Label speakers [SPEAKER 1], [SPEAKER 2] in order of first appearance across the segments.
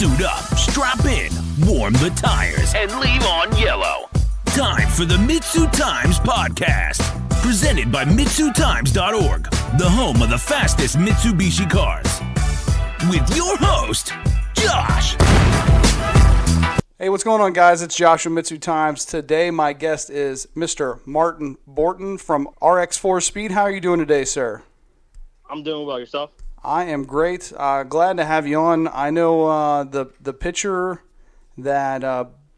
[SPEAKER 1] Suit up, strap in, warm the tires, and leave on yellow. Time for the MitsuTimes podcast, presented by MitsuTimes.org, the home of the fastest Mitsubishi cars. With your host, Josh.
[SPEAKER 2] Hey, what's going on, guys? It's Josh from MitsuTimes. Today, my guest is Mr. Martin Borton from RX4 Speed. How are you doing today, sir?
[SPEAKER 3] I'm doing well. Yourself?
[SPEAKER 2] I am great. Glad to have you on. I know the picture that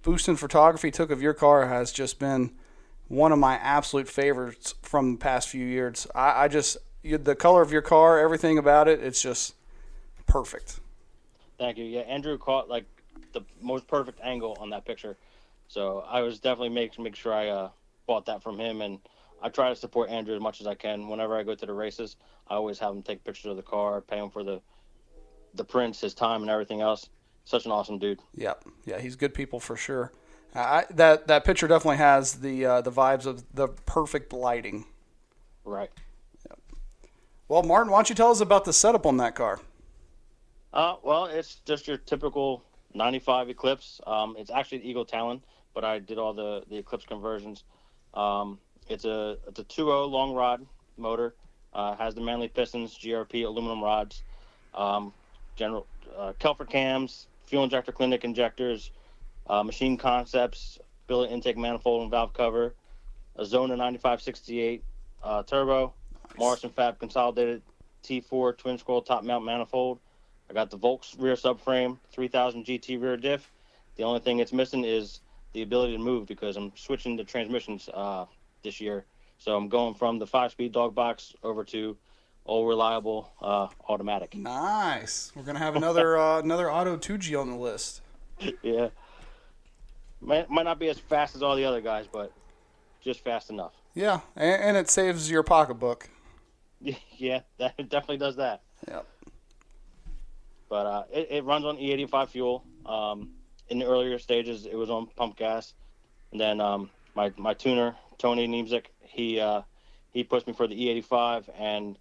[SPEAKER 2] Boostin' Photography took of your car has just been one of my absolute favorites from the past few years. The color of your car, everything about it, it's just perfect.
[SPEAKER 3] Thank you. Yeah, Andrew caught like the most perfect angle on that picture, so I was definitely make sure I bought that from him, and I try to support Andrew as much as I can. Whenever I go to the races, I always have him take pictures of the car, pay him for the prints, his time, and everything else. Such an awesome dude. Yeah,
[SPEAKER 2] he's good people for sure. That picture definitely has the vibes of the perfect lighting.
[SPEAKER 3] Right.
[SPEAKER 2] Yep. Well, Martin, why don't you tell us about the setup on that car?
[SPEAKER 3] Well, it's just your typical 95 Eclipse. It's actually the Eagle Talon, but I did all the Eclipse conversions. It's a 2.0 long rod motor. Has the Manley pistons, GRP aluminum rods, general Kelford cams, fuel injector clinic injectors, machine concepts, billet intake manifold and valve cover, a Zona 9568 turbo, nice. Morrison Fab consolidated T4 twin scroll top mount manifold. I got the Volks rear subframe, 3000 GT rear diff. The only thing it's missing is the ability to move because I'm switching the transmissions this year. So I'm going from the 5-speed dog box over to all reliable automatic.
[SPEAKER 2] Nice. We're gonna have another Auto 2G on the list.
[SPEAKER 3] Yeah. Might not be as fast as all the other guys, but just fast enough.
[SPEAKER 2] Yeah, and it saves your pocketbook.
[SPEAKER 3] Yeah, that definitely does that.
[SPEAKER 2] Yep.
[SPEAKER 3] But it runs on E85 fuel. In the earlier stages, it was on pump gas, and then my tuner Tony Niemczyk, he pushed me for the E85 and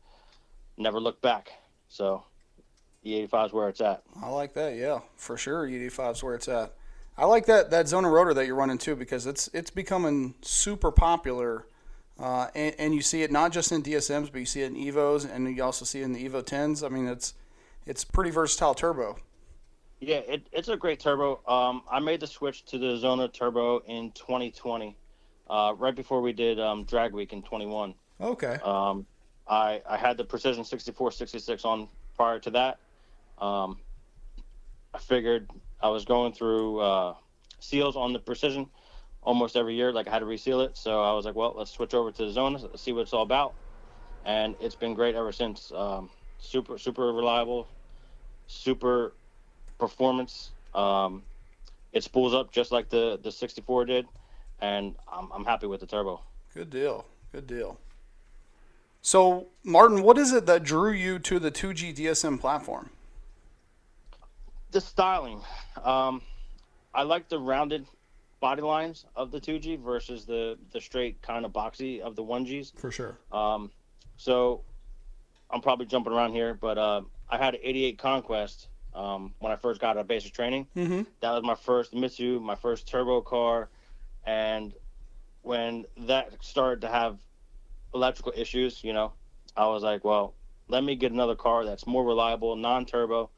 [SPEAKER 3] never looked back. So E85 is where it's at.
[SPEAKER 2] I like that. Yeah, for sure. E85 is where it's at. I like that Zona rotor that you're running too because it's becoming super popular, and you see it not just in DSMs, but you see it in Evos, and you also see it in the Evo 10s. I mean, it's pretty versatile turbo.
[SPEAKER 3] Yeah, it's a great turbo. I made the switch to the Zona turbo in 2020, right before we did Drag Week in 21.
[SPEAKER 2] Okay.
[SPEAKER 3] I had the Precision 6466 on prior to that. I figured I was going through seals on the Precision almost every year, like I had to reseal it. So I was like, well, let's switch over to the Zona, see what it's all about. And it's been great ever since. Super reliable, super performance. It spools up just like the 64 did, and I'm happy with the turbo.
[SPEAKER 2] Good deal. So, Martin, what is it that drew you to the 2G DSM platform?
[SPEAKER 3] The styling. I like the rounded body lines of the 2G versus the straight kind of boxy of the 1Gs.
[SPEAKER 2] For sure.
[SPEAKER 3] So I'm probably jumping around here, but I had an 88 Conquest when I first got out of basic training.
[SPEAKER 2] Mm-hmm.
[SPEAKER 3] That was my first Mitsu, my first turbo car, and when that started to have electrical issues, I was like, well, let me get another car that's more reliable, non-turbo,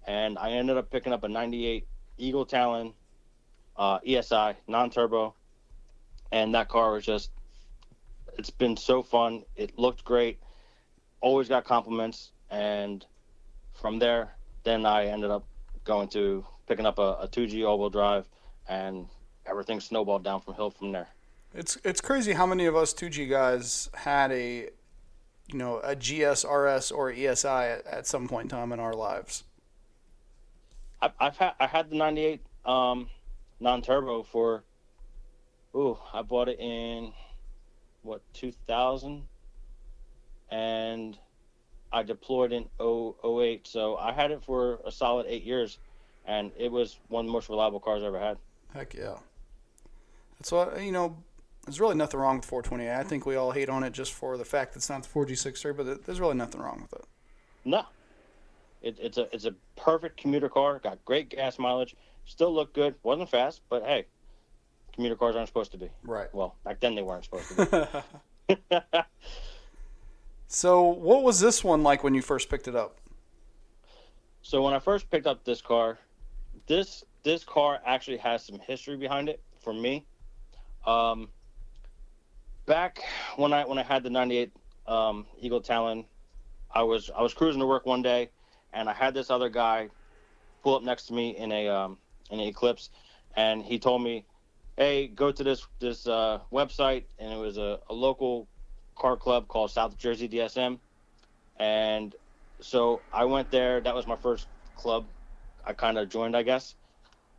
[SPEAKER 3] and I ended up picking up a 98 Eagle Talon ESI, non-turbo, and that car was it's been so fun. It looked great, always got compliments, and from there, then I ended up picking up a 2G all-wheel drive, and everything snowballed down from hill from there.
[SPEAKER 2] It's crazy how many of us 2G guys had a GS, RS, or ESI at some point in time in our lives.
[SPEAKER 3] I had the 98 non-turbo for, I bought it in 2000, and I deployed in 08, so I had it for a solid 8 years, and it was one of the most reliable cars I ever had.
[SPEAKER 2] Heck yeah. That's what, there's really nothing wrong with 420. I think we all hate on it just for the fact that it's not the 4G63, but there's really nothing wrong with it.
[SPEAKER 3] No. It's a perfect commuter car. Got great gas mileage. Still looked good. Wasn't fast, but hey, commuter cars aren't supposed to be.
[SPEAKER 2] Right.
[SPEAKER 3] Well, back then they weren't supposed to be.
[SPEAKER 2] So, what was this one like when you first picked it up?
[SPEAKER 3] So when I first picked up this car, this car actually has some history behind it for me. Back when I had the '98 Eagle Talon, I was cruising to work one day, and I had this other guy pull up next to me in an Eclipse, and he told me, "Hey, go to this website," and it was a local car club called South Jersey DSM, and so I went there. That was my first club I kind of joined, I guess,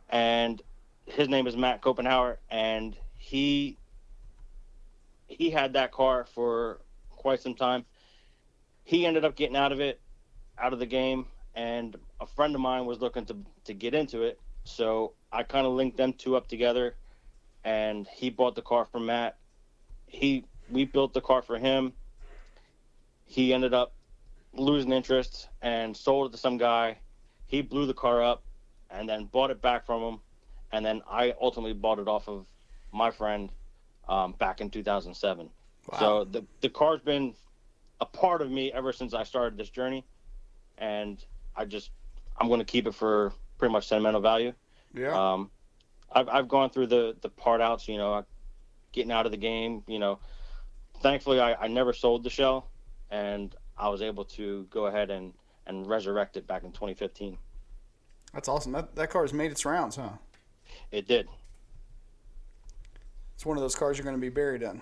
[SPEAKER 3] and his name is Matt Copenhauer, and he had that car for quite some time. He ended up getting out of the game, and a friend of mine was looking to get into it. So I kind of linked them two up together, and he bought the car from Matt. We built the car for him. He ended up losing interest and sold it to some guy. He blew the car up and then bought it back from him. And then I ultimately bought it off of my friend back in 2007. Wow. So the car's been a part of me ever since I started this journey. And I'm going to keep it for pretty much sentimental value.
[SPEAKER 2] Yeah.
[SPEAKER 3] I've gone through the part outs, getting out of the game, Thankfully, I never sold the shell, and I was able to go ahead and resurrect it back in 2015.
[SPEAKER 2] That's awesome. That car has made its rounds, huh?
[SPEAKER 3] It did.
[SPEAKER 2] It's one of those cars you're going to be buried in.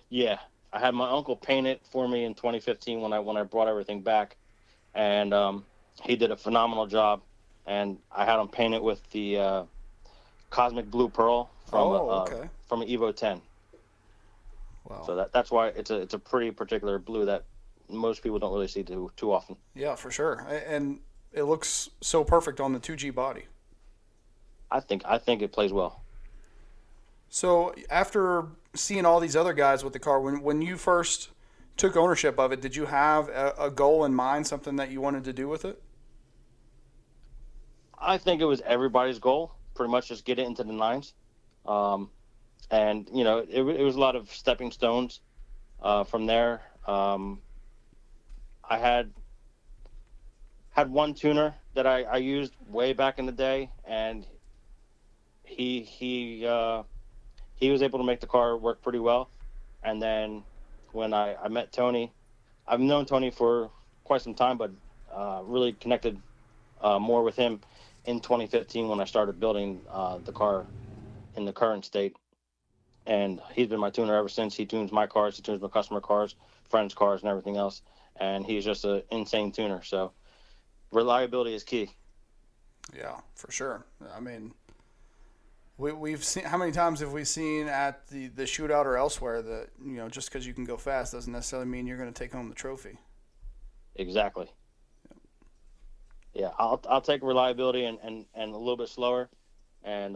[SPEAKER 3] Yeah. I had my uncle paint it for me in 2015 when I brought everything back, and he did a phenomenal job, and I had him paint it with the Cosmic Blue Pearl from an Evo 10.
[SPEAKER 2] Wow.
[SPEAKER 3] So that's why it's a pretty particular blue that most people don't really see too often.
[SPEAKER 2] Yeah, for sure. And it looks so perfect on the 2G body.
[SPEAKER 3] I think it plays well.
[SPEAKER 2] So after seeing all these other guys with the car, when you first took ownership of it, did you have a goal in mind, something that you wanted to do with it?
[SPEAKER 3] I think it was everybody's goal, pretty much just get it into the nines. And, it was a lot of stepping stones from there. I had one tuner that I used way back in the day, and he was able to make the car work pretty well. And then when I met Tony, I've known Tony for quite some time, but really connected more with him in 2015 when I started building the car in the current state. And he's been my tuner ever since. He tunes my cars, he tunes my customer cars, friends' cars, and everything else. And he's just an insane tuner. So reliability is key.
[SPEAKER 2] Yeah, for sure. I mean, we've seen, how many times have we seen at the shootout or elsewhere that, just because you can go fast doesn't necessarily mean you're going to take home the trophy.
[SPEAKER 3] Exactly. Yeah, I'll take reliability and a little bit slower, and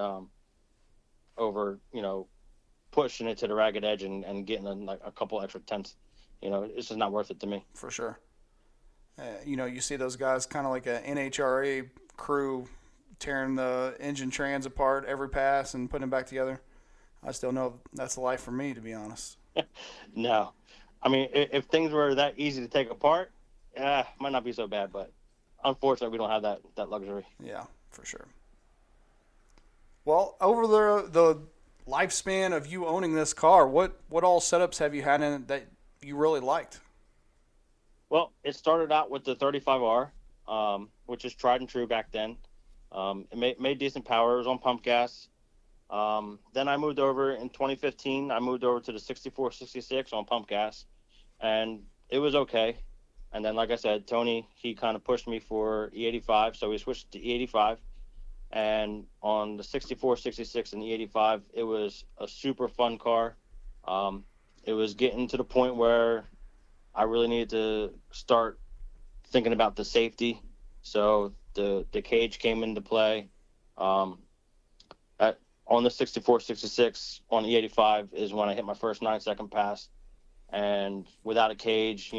[SPEAKER 3] over pushing it to the ragged edge and getting a couple extra tenths. It's just not worth it to me.
[SPEAKER 2] For sure. You see those guys kind of like a NHRA crew tearing the engine trans apart every pass and putting them back together. I still know that's the life for me, to be honest.
[SPEAKER 3] No. I mean, if things were that easy to take apart, might not be so bad, but unfortunately we don't have that luxury.
[SPEAKER 2] Yeah, for sure. Well, over the lifespan of you owning this car, what all setups have you had in it that you really liked?
[SPEAKER 3] Well, it started out with the 35R, which is tried and true back then. It made decent power. It was on pump gas. Then I moved over in 2015. I moved over to the 6466 on pump gas, and it was okay. And then, like I said, Tony, he kind of pushed me for E85, so we switched to E85. And on the 64, 66, and the 85, it was a super fun car. It was getting to the point where I really needed to start thinking about the safety. So the cage came into play. On the 64, 66, on the 85 is when I hit my first 9-second pass. And without a cage,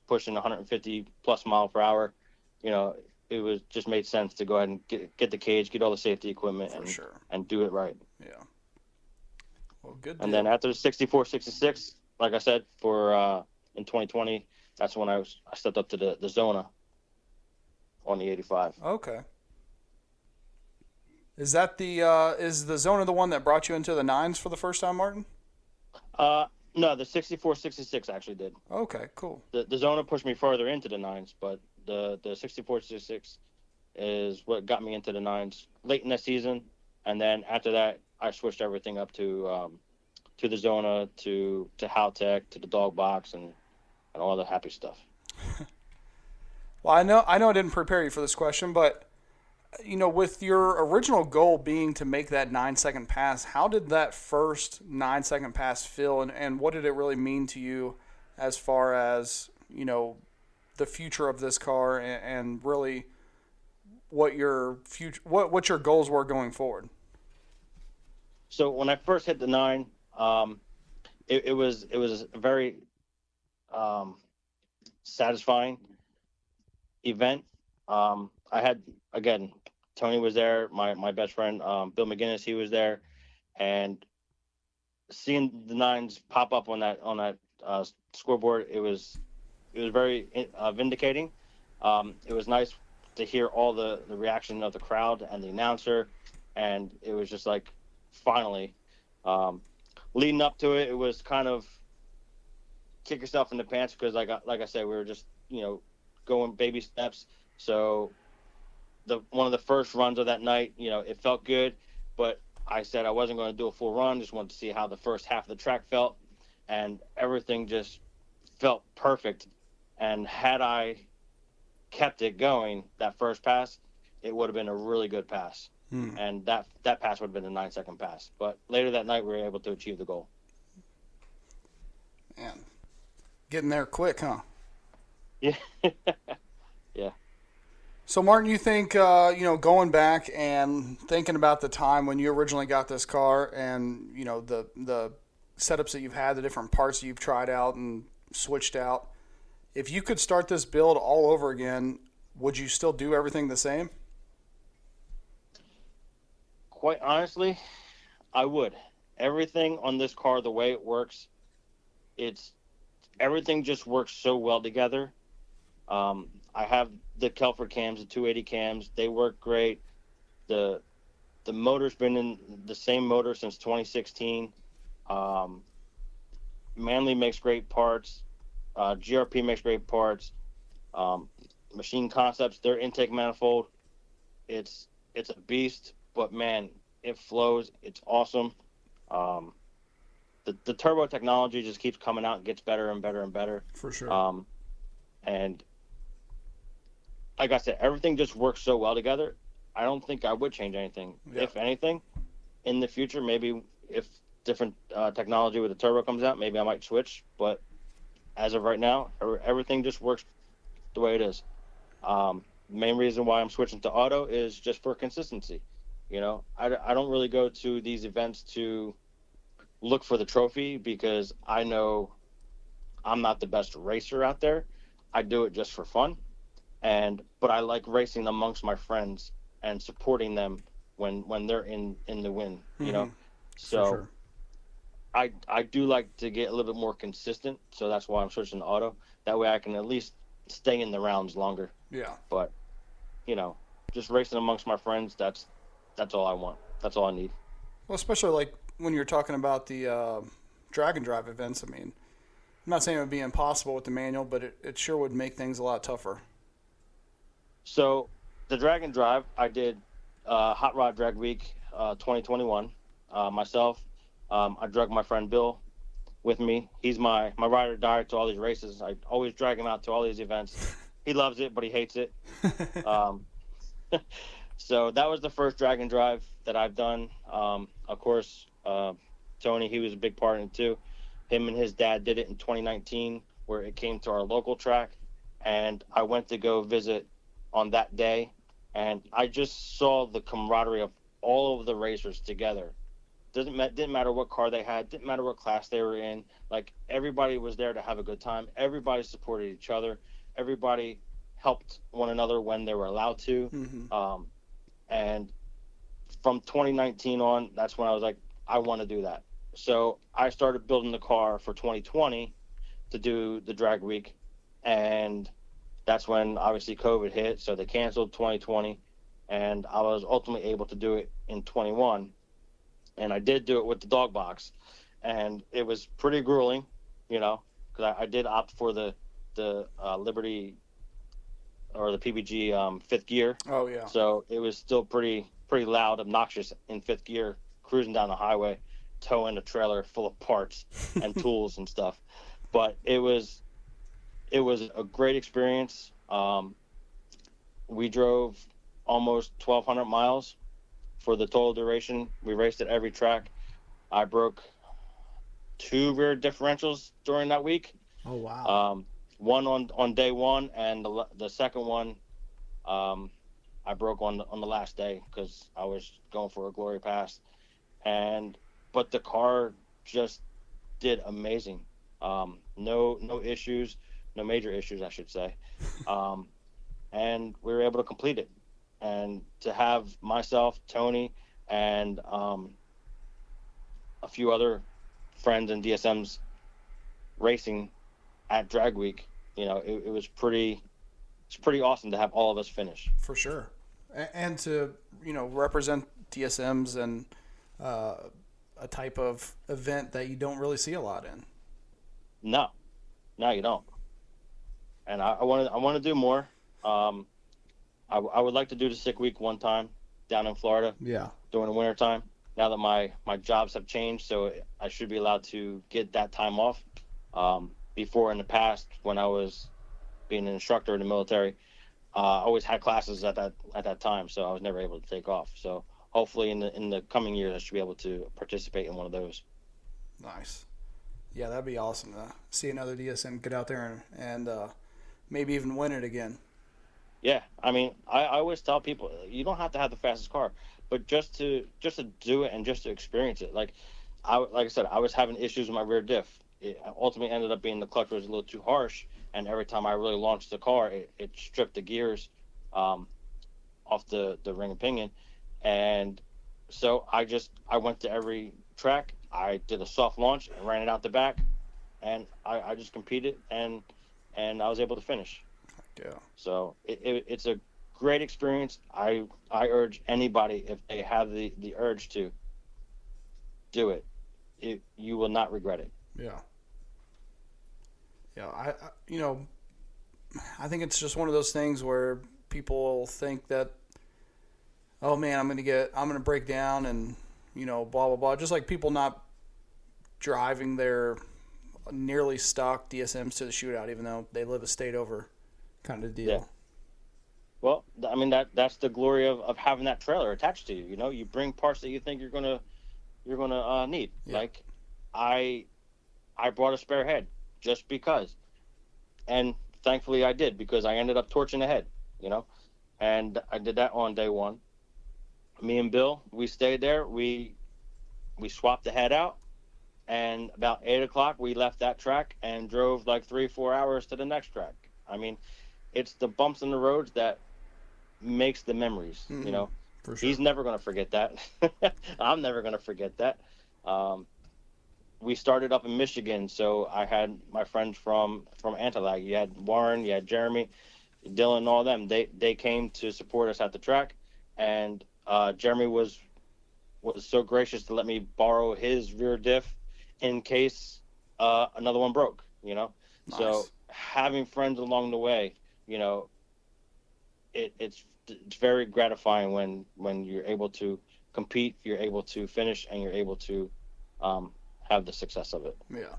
[SPEAKER 3] pushing 150 plus mile per hour, it was just made sense to go ahead and get the cage, get all the safety equipment, and do it right.
[SPEAKER 2] Yeah. Well, good.
[SPEAKER 3] And then after the 64, 66, like I said, for in 2020, that's when I stepped up to the Zona on the 85.
[SPEAKER 2] Okay. Is that is the Zona the one that brought you into the nines for the first time, Martin?
[SPEAKER 3] No, the 64, 66 actually did.
[SPEAKER 2] Okay, cool.
[SPEAKER 3] The Zona pushed me further into the nines, but the 64, 66 is what got me into the nines late in the season. And then after that, I switched everything up to the Zona, to Haltech, to the dog box, and all the happy stuff.
[SPEAKER 2] Well, I know I didn't prepare you for this question, but with your original goal being to make that 9-second pass, how did that first 9-second pass feel, and what did it really mean to you as far as, the future of this car and really what your what your goals were going forward?
[SPEAKER 3] So when I first hit the 9, it was a very satisfying event. I had, again, Tony was there, my best friend, Bill McGinnis, he was there, and seeing the 9s pop up on that scoreboard, it was very vindicating. It was nice to hear all the reaction of the crowd and the announcer, and it was just like, finally. Leading up to it, it was kind of kick yourself in the pants because, like I said, we were just going baby steps. So one of the first runs of that night, it felt good, but I said I wasn't going to do a full run. Just wanted to see how the first half of the track felt, and everything just felt perfect. And had I kept it going, that first pass, it would have been a really good pass. And that pass would have been a 9-second pass. But later that night, we were able to achieve the goal.
[SPEAKER 2] Man, getting there quick, huh?
[SPEAKER 3] Yeah. Yeah.
[SPEAKER 2] So, Martin, you think, going back and thinking about the time when you originally got this car and, the setups that you've had, the different parts that you've tried out and switched out, if you could start this build all over again, would you still do everything the same?
[SPEAKER 3] Quite honestly, I would. Everything on this car, the way it works, everything just works so well together. I have the Kelford cams, the 280 cams. They work great. The motor's been in the same motor since 2016. Manley makes great parts. GRP makes great parts. Machine Concepts, their intake manifold, it's a beast. But man, it flows. It's awesome. The turbo technology just keeps coming out and gets better and better and better.
[SPEAKER 2] For sure.
[SPEAKER 3] And like I said, everything just works so well together. I don't think I would change anything. Yeah. If anything, in the future, maybe if different technology with the turbo comes out, maybe I might switch. But as of right now, everything just works the way it is. Main reason why I'm switching to auto is just for consistency. I don't really go to these events to look for the trophy because I know I'm not the best racer out there. I do it just for fun. But I like racing amongst my friends and supporting them when they're in the win, So
[SPEAKER 2] sure.
[SPEAKER 3] I do like to get a little bit more consistent. So that's why I'm switching to auto. That way I can at least stay in the rounds longer.
[SPEAKER 2] Yeah.
[SPEAKER 3] But, just racing amongst my friends, that's all I want. That's all I need.
[SPEAKER 2] Well, especially like when you're talking about the drag and drive events. I mean, I'm not saying it would be impossible with the manual, but it sure would make things a lot tougher.
[SPEAKER 3] So the drag and drive, I did Hot Rod Drag Week 2021 myself. I drug my friend Bill with me. He's my ride or die to all these races. I always drag him out to all these events. He loves it, but he hates it. So that was the first drag and drive that I've done. Of course, Tony, he was a big part in it too. Him and his dad did it in 2019 where it came to our local track. And I went to go visit on that day. And I just saw the camaraderie of all of the racers together. Didn't matter what car they had. Didn't matter what class they were in. Like, everybody was there to have a good time. Everybody supported each other. Everybody helped one another when they were allowed to.
[SPEAKER 2] Mm-hmm.
[SPEAKER 3] And from 2019 on, that's when I was like, I want to do that. So I started building the car for 2020 to do the drag week. And that's when obviously COVID hit. So they canceled 2020. And I was ultimately able to do it in 21. And I did do it with the dog box. And it was pretty grueling, because I did opt for the Liberty or the PBG fifth gear.
[SPEAKER 2] Oh, yeah.
[SPEAKER 3] So it was still pretty loud, obnoxious in fifth gear, cruising down the highway, towing a trailer full of parts and tools and stuff. But it was a great experience. We drove almost 1,200 miles for the total duration. We raced at every track. I broke 2 rear differentials during that week.
[SPEAKER 2] Oh, wow.
[SPEAKER 3] One on day one, and the second one I broke on the last day because I was going for a glory pass. But the car just did amazing. No issues, no major issues, I should say. And we were able to complete it. And to have myself, Tony, and a few other friends and DSMs racing at Drag Week, it was pretty awesome to have all of us finish.
[SPEAKER 2] For sure. And to, represent DSMs and a type of event that you don't really see a lot in.
[SPEAKER 3] No, you don't. And I want to do more. I would like to do the sick week one time down in Florida.
[SPEAKER 2] Yeah.
[SPEAKER 3] During the winter time. Now that my jobs have changed, so I should be allowed to get that time off. Before in the past, when I was being an instructor in the military, I always had classes at that time, so I was never able to take off. So hopefully in the coming years, I should be able to participate in one of those.
[SPEAKER 2] Nice. Yeah, that'd be awesome to see another DSM get out there and maybe even win it again.
[SPEAKER 3] Yeah, I mean, I always tell people you don't have to have the fastest car, but just to do it and just to experience it. Like I said, I was having issues with my rear diff. It ultimately ended up being the clutch was a little too harsh, and every time I really launched the car, it stripped the gears off the ring and pinion. And so I went to every track. I did a soft launch and ran it out the back, and I just competed and I was able to finish.
[SPEAKER 2] Yeah.
[SPEAKER 3] So it's a great experience. I urge anybody, if they have the urge to do it, you will not regret it.
[SPEAKER 2] Yeah. Yeah. I think it's just one of those things where people think that, oh man, I'm going to break down and, blah, blah, blah. Just like people not driving their nearly stock DSMs to the shootout, even though they live a state over kind of deal.
[SPEAKER 3] Yeah. Well, I mean, that's the glory of having that trailer attached to you. You bring parts that you think you're gonna need. Yeah. Like, I brought a spare head just because, and thankfully I did, because I ended up torching the head. And I did that on day one. Me and Bill, we stayed there. We swapped the head out, and about 8 o'clock we left that track and drove like 3-4 hours to the next track. I mean, it's the bumps in the roads that makes the memories.
[SPEAKER 2] Mm-hmm. For sure.
[SPEAKER 3] He's never going to forget that. I'm never going to forget that. We started up in Michigan, so I had my friends from Antilag. You had Warren, you had Jeremy, Dylan, all them. They came to support us at the track, and Jeremy was so gracious to let me borrow his rear diff in case another one broke.
[SPEAKER 2] Nice.
[SPEAKER 3] So having friends along the way, it's very gratifying when you're able to compete, you're able to finish, and you're able to have the success of it.
[SPEAKER 2] Yeah.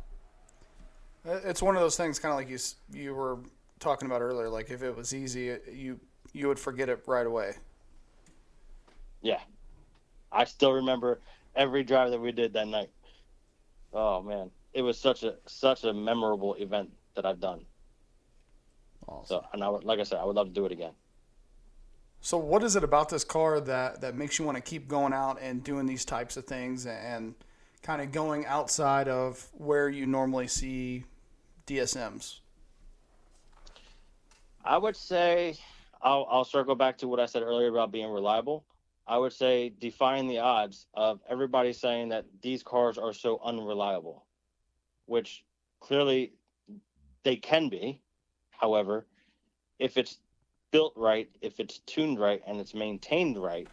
[SPEAKER 2] It's one of those things, kind of like you were talking about earlier. Like, if it was easy, you would forget it right away.
[SPEAKER 3] Yeah. I still remember every drive that we did that night. Oh man, it was such a memorable event that I've done.
[SPEAKER 2] Awesome.
[SPEAKER 3] So, and like I said, I would love to do it again.
[SPEAKER 2] So what is it about this car that makes you want to keep going out and doing these types of things and kind of going outside of where you normally see DSMs?
[SPEAKER 3] I would say I'll circle back to what I said earlier about being reliable. I would say defying the odds of everybody saying that these cars are so unreliable, which clearly they can be. However, if it's built right, if it's tuned right, and it's maintained right,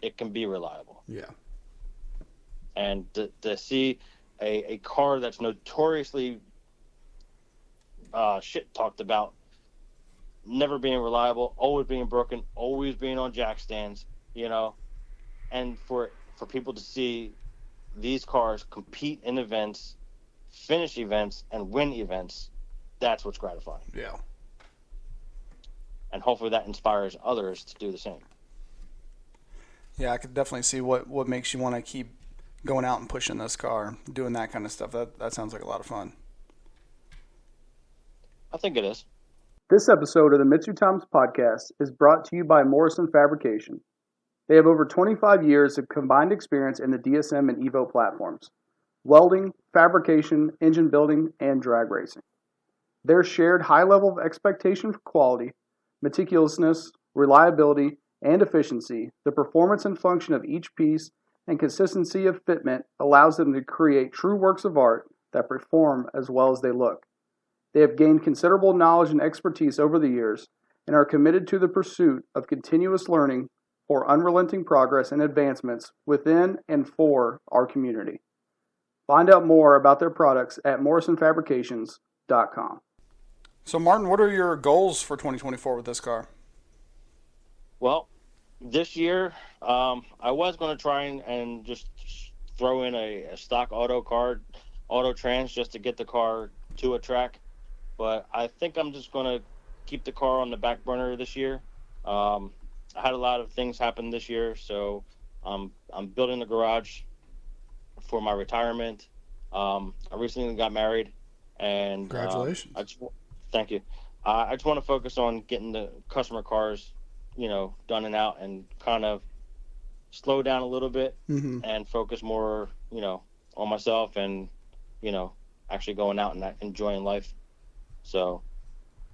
[SPEAKER 3] it can be reliable.
[SPEAKER 2] Yeah.
[SPEAKER 3] And to see a car that's notoriously shit talked about, never being reliable, always being broken, always being on jack stands, and for people to see these cars compete in events, finish events, and win events, that's what's gratifying.
[SPEAKER 2] Yeah.
[SPEAKER 3] And hopefully that inspires others to do the same.
[SPEAKER 2] Yeah, I could definitely see what makes you want to keep going out and pushing this car, doing that kind of stuff. That sounds like a lot of fun.
[SPEAKER 3] I think it is.
[SPEAKER 2] This episode of the MitsuTimes podcast is brought to you by Morrison Fabrication. They have over 25 years of combined experience in the DSM and Evo platforms: welding, fabrication, engine building, and drag racing. Their shared high level of expectation for quality, meticulousness, reliability, and efficiency, the performance and function of each piece, and consistency of fitment allows them to create true works of art that perform as well as they look. They have gained considerable knowledge and expertise over the years and are committed to the pursuit of continuous learning for unrelenting progress and advancements within and for our community. Find out more about their products at morrisonfabrications.com. So, Martin, what are your goals for 2024 with this car?
[SPEAKER 3] Well, this year, I was going to try and just throw in a stock auto trans, just to get the car to a track. But I think I'm just going to keep the car on the back burner this year. I had a lot of things happen this year, so I'm building the garage for my retirement. I recently got married, and
[SPEAKER 2] Congratulations.
[SPEAKER 3] Thank you. I just want to focus on getting the customer cars, done and out, and kind of slow down a little bit and focus more, on myself and, actually going out and enjoying life. So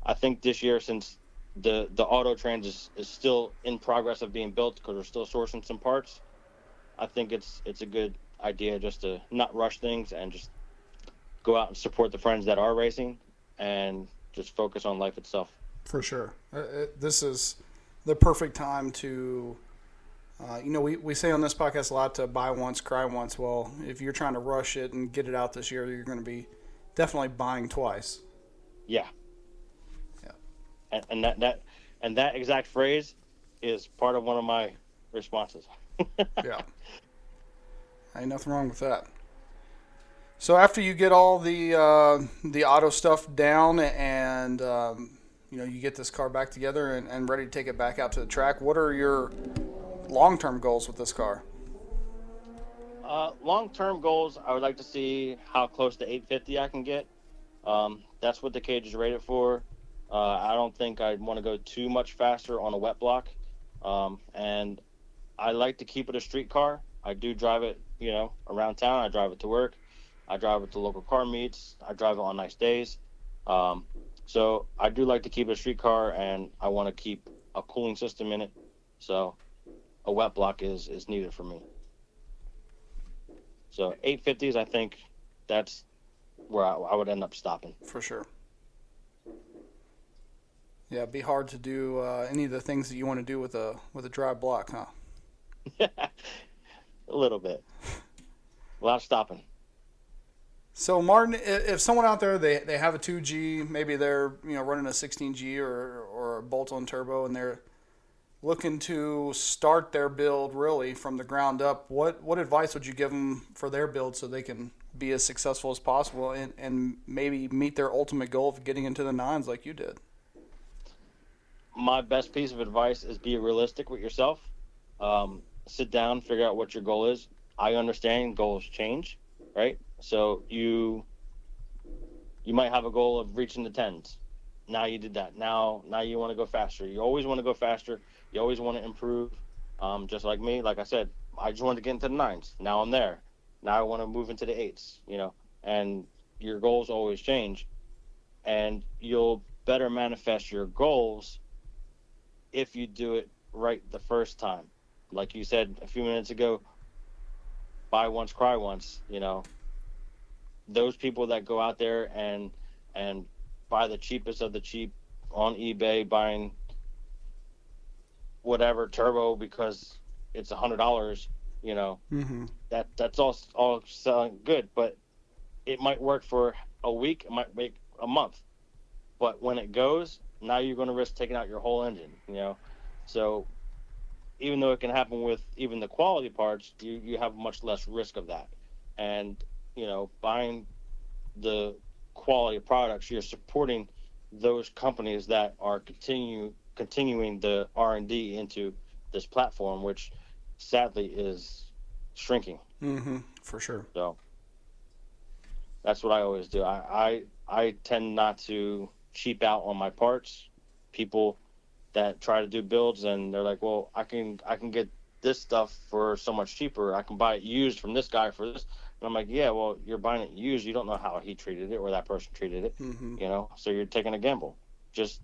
[SPEAKER 3] I think this year, since the auto trans is still in progress of being built because we're still sourcing some parts, I think it's a good idea just to not rush things and just go out and support the friends that are racing and just focus on life itself.
[SPEAKER 2] For sure. This is the perfect time to, we say on this podcast a lot to buy once, cry once. Well, if you're trying to rush it and get it out this year, you're going to be definitely buying twice.
[SPEAKER 3] Yeah.
[SPEAKER 2] Yeah.
[SPEAKER 3] And that exact phrase is part of one of my responses.
[SPEAKER 2] Yeah. Ain't nothing wrong with that. So after you get all the auto stuff down and you get this car back together and ready to take it back out to the track, what are your long-term goals with this car?
[SPEAKER 3] Long-term goals, I would like to see how close to 850 I can get. That's what the cage is rated for. I don't think I'd want to go too much faster on a wet block. And I like to keep it a street car. I do drive it, around town. I drive it to work. I drive it to local car meets. I drive it on nice days. So I do like to keep it a street car, and I want to keep a cooling system in it. So a wet block is needed for me. So 850s, I think that's where I would end up stopping.
[SPEAKER 2] For sure. Yeah, it'd be hard to do any of the things that you want to do with a dry block, huh?
[SPEAKER 3] A little bit. A lot of stopping.
[SPEAKER 2] So, Martin, if someone out there, they have a 2G, maybe they're running a 16G or a bolt-on turbo, and they're looking to start their build really from the ground up, what advice would you give them for their build so they can be as successful as possible and maybe meet their ultimate goal of getting into the nines like you did?
[SPEAKER 3] My best piece of advice is be realistic with yourself. Sit down, figure out what your goal is. I understand goals change, right? So you might have a goal of reaching the 10s. Now you did that. Now you want to go faster. You always want to go faster. You always want to improve. Just like me, like I said, I just wanted to get into the 9s. Now I'm there. Now I want to move into the 8s, and your goals always change. And you'll better manifest your goals if you do it right the first time. Like you said a few minutes ago, buy once, cry once. Those people that go out there and buy the cheapest of the cheap on eBay, buying whatever turbo because it's $100, that's all selling good, but it might work for a week, it might make a month, but when it goes, now you're going to risk taking out your whole engine. So even though it can happen with even the quality parts, you have much less risk of that. And buying the quality products, you're supporting those companies that are continuing the R&D into this platform, which sadly is shrinking.
[SPEAKER 2] For sure.
[SPEAKER 3] So that's what I always do. I tend not to cheap out on my parts. People that try to do builds and they're like, well, I can get this stuff for so much cheaper. I can buy it used from this guy for this. And I'm like, yeah, well, you're buying it used. You don't know how he treated it or that person treated it, so you're taking a gamble. Just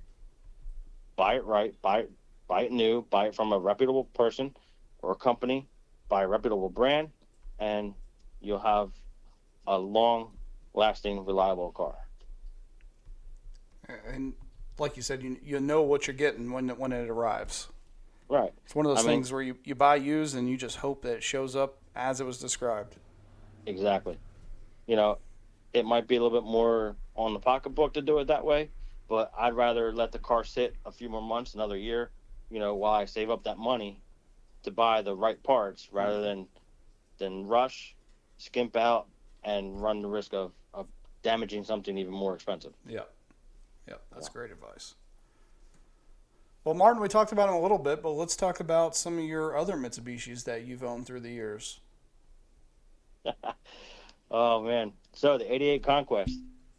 [SPEAKER 3] buy it right, buy it new, buy it from a reputable person or a company, buy a reputable brand, and you'll have a long-lasting, reliable car.
[SPEAKER 2] And like you said, you know what you're getting when it arrives.
[SPEAKER 3] Right.
[SPEAKER 2] It's one of those things where you buy used and you just hope that it shows up as it was described.
[SPEAKER 3] Exactly. It might be a little bit more on the pocketbook to do it that way, but I'd rather let the car sit a few more months, another year, while I save up that money to buy the right parts rather than rush, skimp out, and run the risk of damaging something even more expensive.
[SPEAKER 2] Yeah. That's great advice. Well, Martin, we talked about them a little bit, but let's talk about some of your other Mitsubishis that you've owned through the years.
[SPEAKER 3] Oh, man. So the 88 Conquest.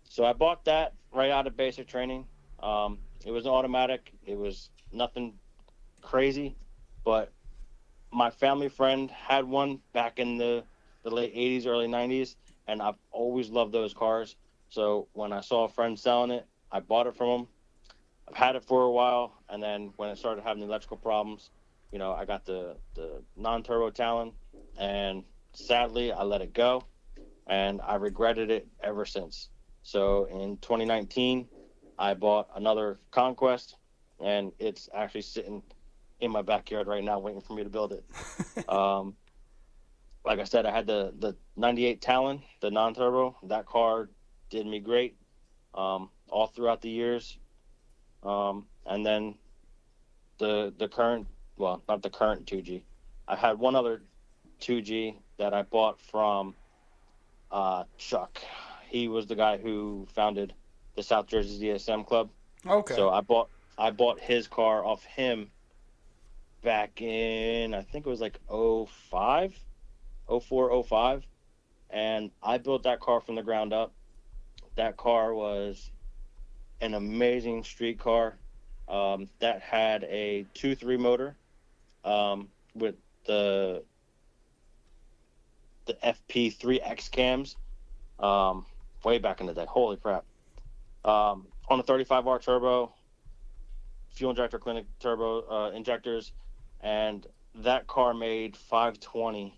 [SPEAKER 3] So I bought that right out of basic training. It was an automatic. It was nothing crazy, but my family friend had one back in the late 80s, early 90s, and I've always loved those cars. So when I saw a friend selling it, I bought it from him. I've had it for a while, and then when it started having the electrical problems, I got the non-turbo Talon, and sadly, I let it go, and I regretted it ever since. So in 2019, I bought another Conquest, and it's actually sitting in my backyard right now waiting for me to build it. Like I said, I had the 98 Talon, the non-turbo. That car did me great all throughout the years. And then the current, well, not the current 2G. I had one other 2G that I bought from Chuck. He was the guy who founded the South Jersey DSM Club.
[SPEAKER 2] Okay.
[SPEAKER 3] So I bought his car off him back in, I think it was like 05, 04, 05. And I built that car from the ground up. That car was an amazing street car that had a 2.3 motor with the FP3X cams way back in the day. Holy crap. On a 35R turbo, fuel injector clinic turbo injectors, and that car made 520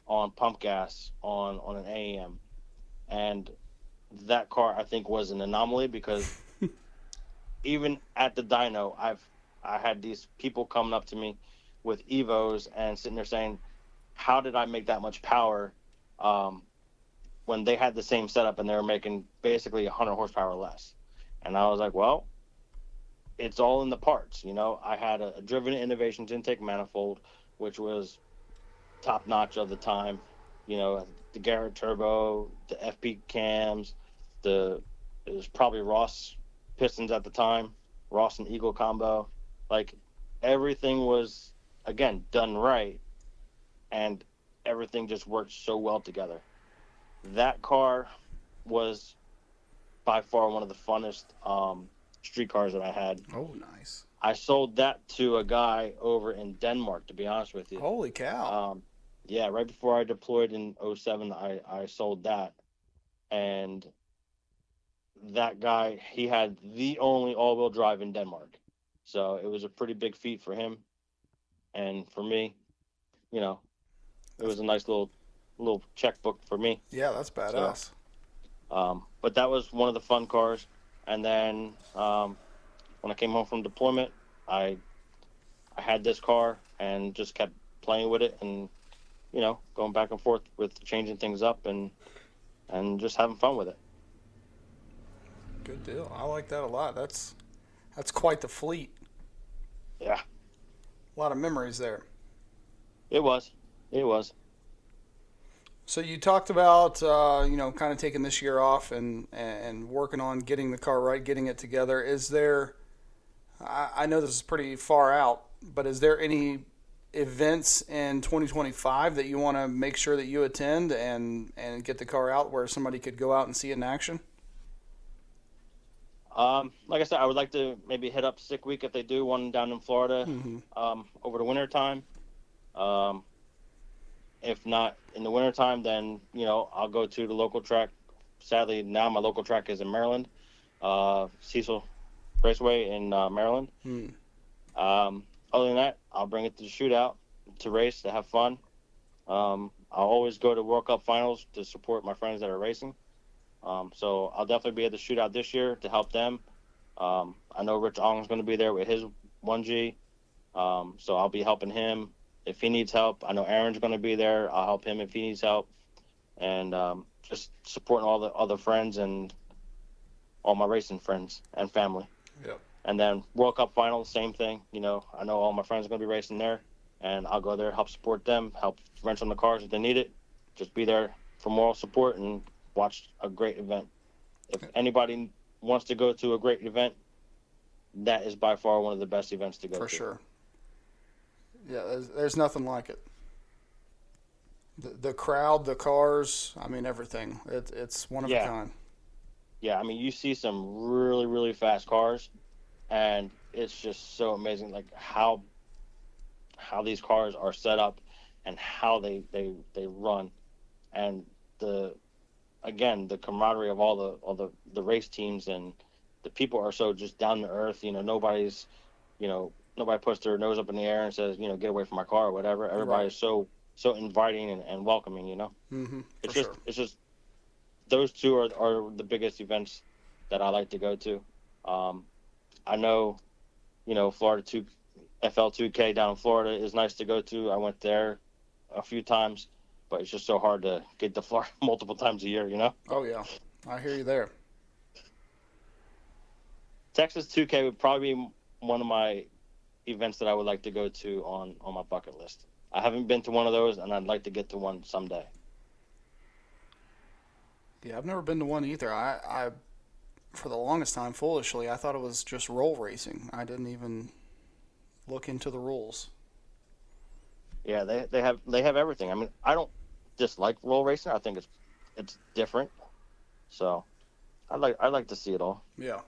[SPEAKER 3] on pump gas on an AEM. And that car, I think, was an anomaly because even at the dyno, I had these people coming up to me with Evos and sitting there saying, how did I make that much power when they had the same setup and they were making basically 100 horsepower less? And I was like, well, it's all in the parts. I had a Driven Innovations intake manifold, which was top notch of the time. The Garrett turbo, the FP cams, it was probably Ross pistons at the time, Ross and Eagle combo. Like, everything was, again, done right, and everything just worked so well together. That car was by far one of the funnest street cars that I had.
[SPEAKER 2] Oh, nice.
[SPEAKER 3] I sold that to a guy over in Denmark, to be honest with you.
[SPEAKER 2] Holy cow.
[SPEAKER 3] Yeah, right before I deployed in 07, I sold that. And that guy, he had the only all-wheel drive in Denmark. So it was a pretty big feat for him. And for me, it was a nice little checkbook for me.
[SPEAKER 2] Yeah, that's badass.
[SPEAKER 3] But that was one of the fun cars. And then when I came home from deployment, I had this car and just kept playing with it and, going back and forth with changing things up and just having fun with it.
[SPEAKER 2] Good deal. I like that a lot. That's quite the fleet.
[SPEAKER 3] Yeah.
[SPEAKER 2] A lot of memories there.
[SPEAKER 3] It was.
[SPEAKER 2] So you talked about, kind of taking this year off and working on getting the car right, getting it together. Is there, I know this is pretty far out, but is there any events in 2025 that you want to make sure that you attend and get the car out where somebody could go out and see it in action?
[SPEAKER 3] Like I said, I would like to maybe hit up Sick Week if they do one down in Florida over the winter time. If not in the wintertime, then, I'll go to the local track. Sadly, now my local track is in Maryland, Cecil Raceway in Maryland. Other than that, I'll bring it to the shootout to race, to have fun. I'll always go to World Cup finals to support my friends that are racing. So I'll definitely be at the shootout this year to help them. I know Rich Ong's going to be there with his 1G. So I'll be helping him if he needs help. I know Aaron's going to be there. I'll help him if he needs help. And just supporting all the other friends and all my racing friends and family.
[SPEAKER 2] Yep.
[SPEAKER 3] And then World Cup final, same thing. I know all my friends are going to be racing there. And I'll go there, help support them, help wrench on the cars if they need it. Just be there for moral support and watch a great event. If anybody wants to go to a great event, that is by far one of the best events to go to.
[SPEAKER 2] For sure. Yeah, there's nothing like it. The crowd, the cars, everything. It's one of a kind.
[SPEAKER 3] Yeah, you see some really, really fast cars, and it's just so amazing, like how these cars are set up and how they run, and the camaraderie of all the race teams, and the people are so just down to earth. Nobody's, nobody puts their nose up in the air and says, get away from my car or whatever. Everybody's so inviting and welcoming. It's just those two are the biggest events that I like to go to. I know, Florida FL2K down in Florida is nice to go to. I went there a few times, but it's just so hard to get to Florida multiple times a year,
[SPEAKER 2] Oh, yeah. I hear you there.
[SPEAKER 3] Texas 2K would probably be one of my events that I would like to go to on my bucket list. I haven't been to one of those, and I'd like to get to one someday.
[SPEAKER 2] Yeah, I've never been to one either. I for the longest time, foolishly, I thought it was just roll racing. I didn't even look into the rules.
[SPEAKER 3] Yeah, they have everything. I don't dislike roll racing. I think it's different. So I'd like to see it all.
[SPEAKER 2] Yeah.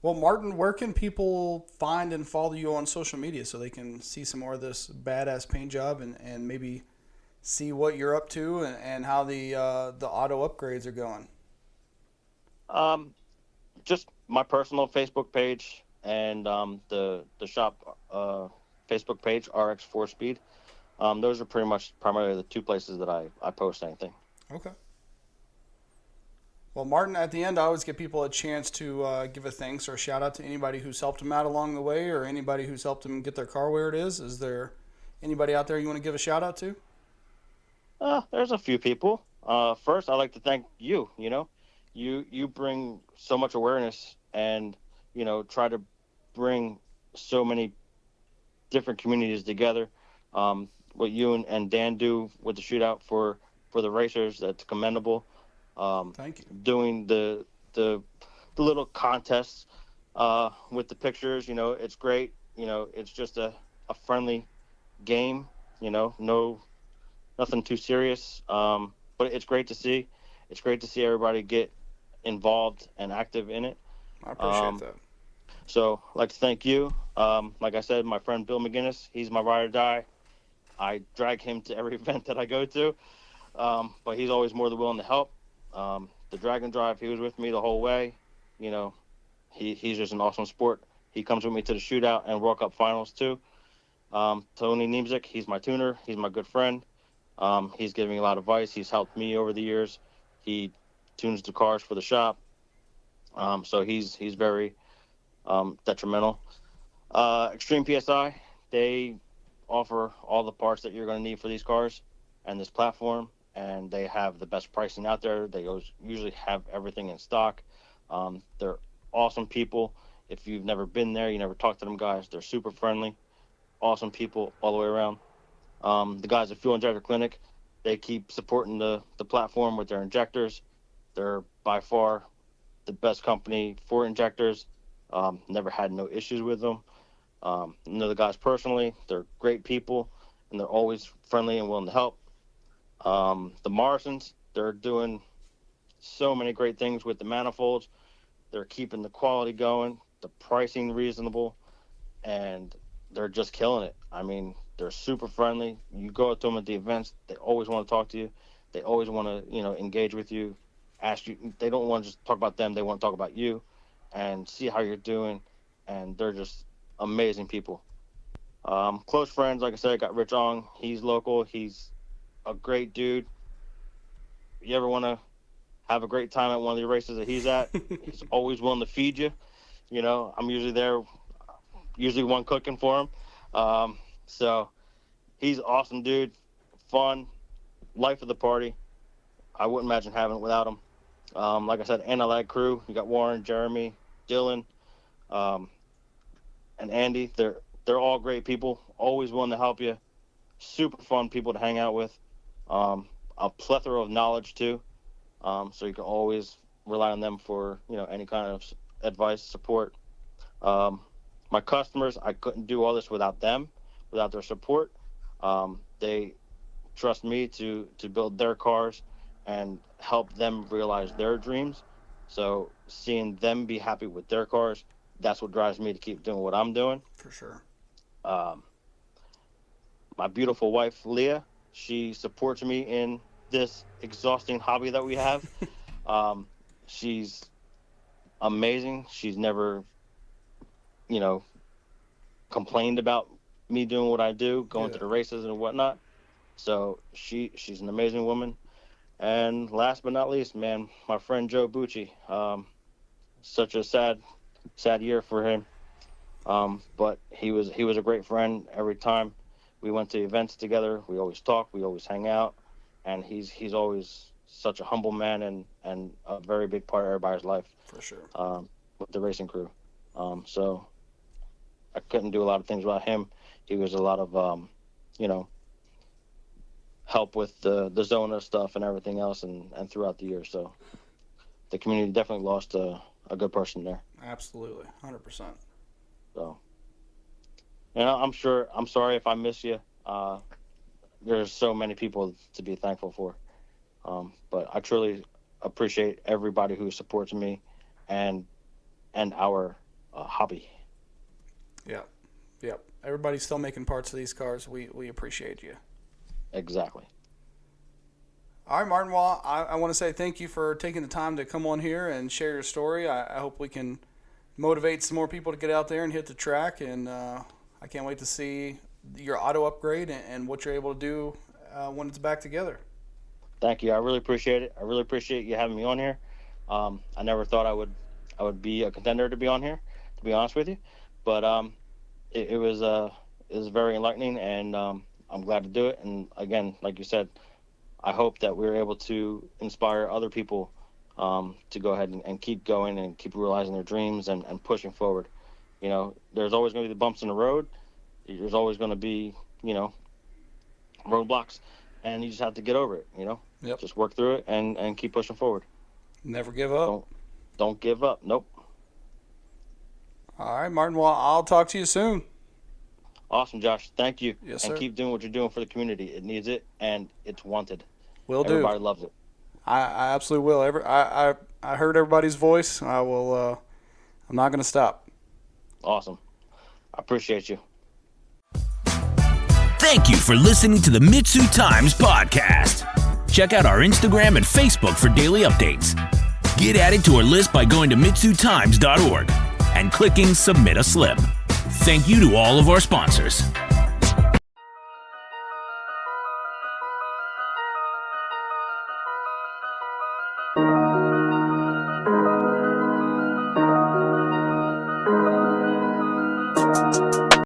[SPEAKER 2] Well, Martin, where can people find and follow you on social media so they can see some more of this badass paint job and maybe see what you're up to and how the auto upgrades are going?
[SPEAKER 3] Just my personal Facebook page and the shop Facebook page, RX4 Speed. Those are primarily the two places that I post anything.
[SPEAKER 2] Okay. Well, Martin, at the end, I always give people a chance to give a thanks or a shout out to anybody who's helped them out along the way or anybody who's helped them get their car where it is. Is there anybody out there you want to give a shout out to?
[SPEAKER 3] There's a few people. First, I'd like to thank you. You bring so much awareness and, try to bring so many different communities together. What you and Dan do with the shootout for the racers, that's commendable.
[SPEAKER 2] Thank you.
[SPEAKER 3] Doing the little contests with the pictures, it's great. It's just a friendly game, nothing too serious. But it's great to see. It's great to see everybody get involved and active in it.
[SPEAKER 2] I appreciate that.
[SPEAKER 3] So I'd like to thank you. Like I said, my friend Bill McGinnis, he's my ride or die. I drag him to every event that I go to, but he's always more than willing to help. the Dragon Drive, he was with me the whole way. You know, he's just an awesome sport. He comes with me to the shootout and World Cup finals too. Tony Niemczyk, he's my tuner. He's my good friend. He's given me a lot of advice. He's helped me over the years. He tunes the cars for the shop. So he's very detrimental. Extreme PSI, they offer all the parts that you're going to need for these cars and this platform, and they have the best pricing out there. They usually have everything in stock. They're awesome people. If you've never been there, you never talked to them guys, they're super friendly, awesome people all the way around. The guys at Fuel Injector Clinic, they keep supporting the platform with their injectors. They're by far the best company for injectors. Never had no issues with them. Know the guys personally. They're great people, and they're always friendly and willing to help. The Morrisons, they're doing so many great things with the manifolds. They're keeping the quality going, the pricing reasonable, and they're just killing it. I mean, they're super friendly. You go up to them at the events, they always want to talk to you. They always want to, engage with you, ask you. They don't want to just talk about them. They want to talk about you and see how you're doing, and they're just amazing people. Close friends, like I said, I got Rich Ong. He's local. He's a great dude. You ever want to have a great time at one of the races that he's at, he's always willing to feed you. I'm usually there, one cooking for him. So he's an awesome dude, fun, life of the party. I wouldn't imagine having it without him. Like I said, Analag crew, you got Warren, Jeremy, Dylan, and Andy. They're all great people, always willing to help you. Super fun people to hang out with. A plethora of knowledge too. So you can always rely on them for, any kind of advice, support. My customers, I couldn't do all this without them, without their support. They trust me to build their cars and help them realize their dreams. So seeing them be happy with their cars, that's what drives me to keep doing what I'm doing.
[SPEAKER 2] For sure.
[SPEAKER 3] My beautiful wife, Leah, she supports me in this exhausting hobby that we have. She's amazing. She's never, complained about me doing what I do, going to the races and whatnot. So she's an amazing woman. And last but not least, man, my friend Joe Bucci. Such a sad year for him. But he was a great friend. Every time we went to events together, we always talk, we always hang out, and he's always such a humble man and a very big part of everybody's life.
[SPEAKER 2] For sure.
[SPEAKER 3] With the racing crew. So I couldn't do a lot of things without him. He was a lot of help with the Zona stuff and everything else and throughout the year. So the community definitely lost a good person there.
[SPEAKER 2] Absolutely. 100%.
[SPEAKER 3] So, I'm sorry if I miss you. There's so many people to be thankful for. But I truly appreciate everybody who supports me and our hobby.
[SPEAKER 2] Yep. Everybody's still making parts of these cars. We appreciate you.
[SPEAKER 3] Exactly.
[SPEAKER 2] All right, Martin. Well, I want to say thank you for taking the time to come on here and share your story. I hope we can motivate some more people to get out there and hit the track. And I can't wait to see your auto upgrade and what you're able to do when it's back together.
[SPEAKER 3] Thank you. I really appreciate it. I really appreciate you having me on here. I never thought I would be a contender to be on here, to be honest with you. But it was very enlightening, and I'm glad to do it. And again, like you said, I hope that we're able to inspire other people to go ahead and keep going and keep realizing their dreams and pushing forward. There's always going to be the bumps in the road. There's always going to be, roadblocks, and you just have to get over it,
[SPEAKER 2] Yep.
[SPEAKER 3] Just work through it and keep pushing forward.
[SPEAKER 2] Never give up.
[SPEAKER 3] Don't give up. Nope.
[SPEAKER 2] All right, Martin. Well, I'll talk to you soon.
[SPEAKER 3] Awesome, Josh. Thank you.
[SPEAKER 2] Yes,
[SPEAKER 3] and
[SPEAKER 2] sir.
[SPEAKER 3] keep doing what you're doing for the community. It needs it, and it's wanted.
[SPEAKER 2] Will do.
[SPEAKER 3] Everybody loves it.
[SPEAKER 2] I absolutely will. I heard everybody's voice. I will. I'm not going to stop.
[SPEAKER 3] Awesome. I appreciate you.
[SPEAKER 1] Thank you for listening to the MitsuTimes podcast. Check out our Instagram and Facebook for daily updates. Get added to our list by going to MitsuTimes.org and clicking Submit a Slip. Thank you to all of our sponsors.